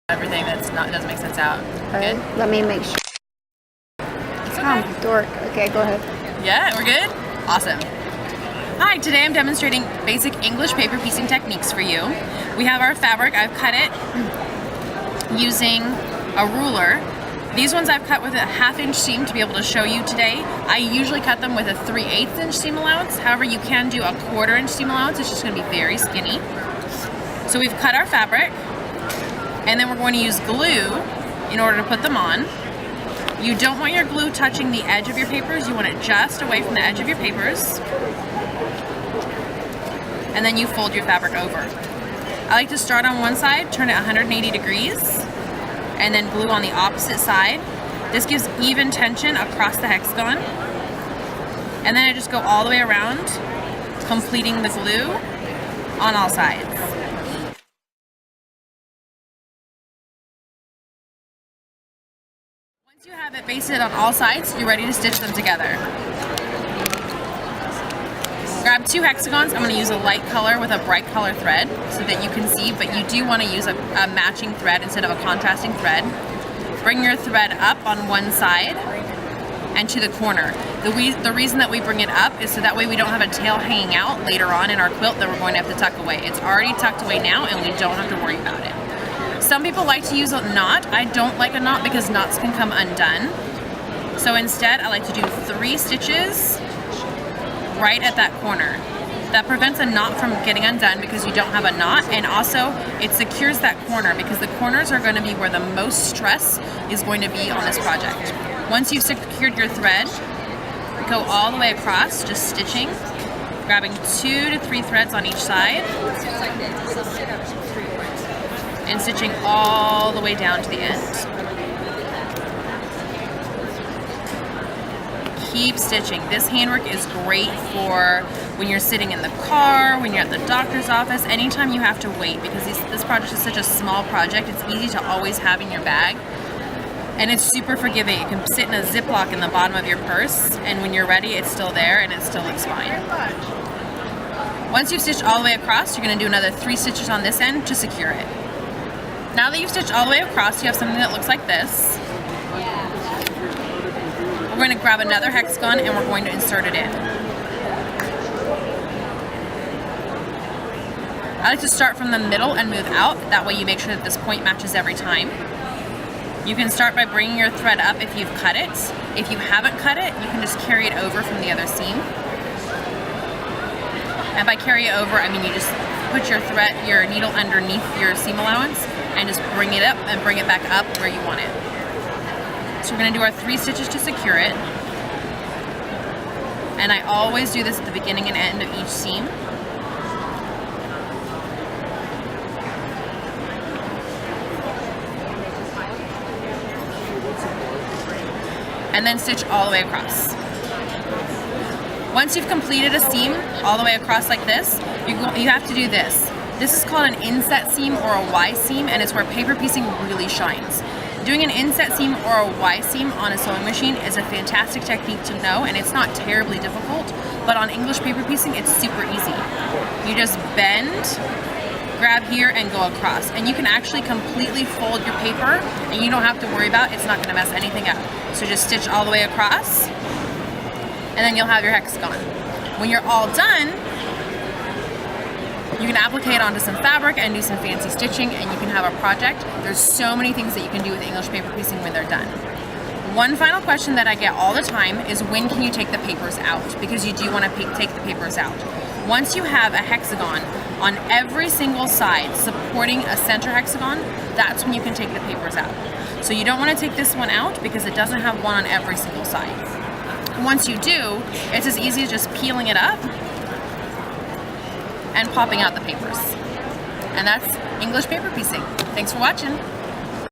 everything doesn't make sense out. Okay, Good? let me make sure. It's okay. Oh, dork. Okay, go ahead. Yeah, we're good? Awesome. Hi, today I'm demonstrating basic English paper piecing techniques for you. We have our fabric. I've cut it using a ruler. These ones I've cut with a 1/2 inch seam to be able to show you today. I usually cut them with a 3/8 inch seam allowance. However, you can do a 1/4 inch seam allowance. It's just going to be very skinny. So we've cut our fabric, and then we're going to use glue in order to put them on. You don't want your glue touching the edge of your papers. You want it just away from the edge of your papers. And then you fold your fabric over. I like to start on one side, turn it 180 degrees, and then glue on the opposite side. This gives even tension across the hexagon. And then I just go all the way around, completing the glue on all sides. Once you have it basted on all sides, you're ready to stitch them together. Grab 2 hexagons. I'm going to use a light color with a bright color thread so that you can see, but you do want to use a matching thread instead of a contrasting thread. Bring your thread up on one side and to the corner. The reason that we bring it up is so that way we don't have a tail hanging out later on in our quilt that we're going to have to tuck away. It's already tucked away now and we don't have to worry about it. Some people like to use a knot. I don't like a knot because knots can come undone. So instead I like to do 3 stitches right at that corner. That prevents a knot from getting undone because you don't have a knot, and also it secures that corner because the corners are going to be where the most stress is going to be on this project. Once you've secured your thread, go all the way across, just stitching, grabbing 2 to 3 threads on each side, and stitching all the way down to the end. Keep stitching. This handwork is great for when you're sitting in the car, when you're at the doctor's office, anytime you have to wait, because this project is such a small project, it's easy to always have in your bag. And it's super forgiving. It can sit in a Ziploc in the bottom of your purse, and when you're ready, it's still there and it still looks fine. Once you've stitched all the way across, you're going to do another 3 stitches on this end to secure it. Now that you've stitched all the way across, you have something that looks like this. We're going to grab another hexagon and we're going to insert it in. I like to start from the middle and move out. That way you make sure that this point matches every time. You can start by bringing your thread up if you've cut it. If you haven't cut it, you can just carry it over from the other seam. And by carry it over, I mean you just put your needle underneath your seam allowance and just bring it up and bring it back up where you want it. So we're going to do our 3 stitches to secure it. And I always do this at the beginning and end of each seam. And then stitch all the way across. Once you've completed a seam all the way across like this, you have to do this. This is called an inset seam or a Y seam, and it's where paper piecing really shines. Doing an inset seam or a Y seam on a sewing machine is a fantastic technique to know, and it's not terribly difficult, but on English paper piecing, it's super easy. You just bend, grab here, and go across. And you can actually completely fold your paper, and you don't have to worry about it's not gonna mess anything up. So just stitch all the way across, and then you'll have your hexagon. When you're all done, you can applique it onto some fabric and do some fancy stitching, and you can have a project. There's so many things that you can do with English paper piecing when they're done. One final question that I get all the time is when can you take the papers out? Because you do want to take the papers out. Once you have a hexagon on every single side supporting a center hexagon, that's when you can take the papers out. So you don't want to take this one out because it doesn't have one on every single side. Once you do, it's as easy as just peeling it up and popping out the papers. And that's English paper piecing. Thanks for watching.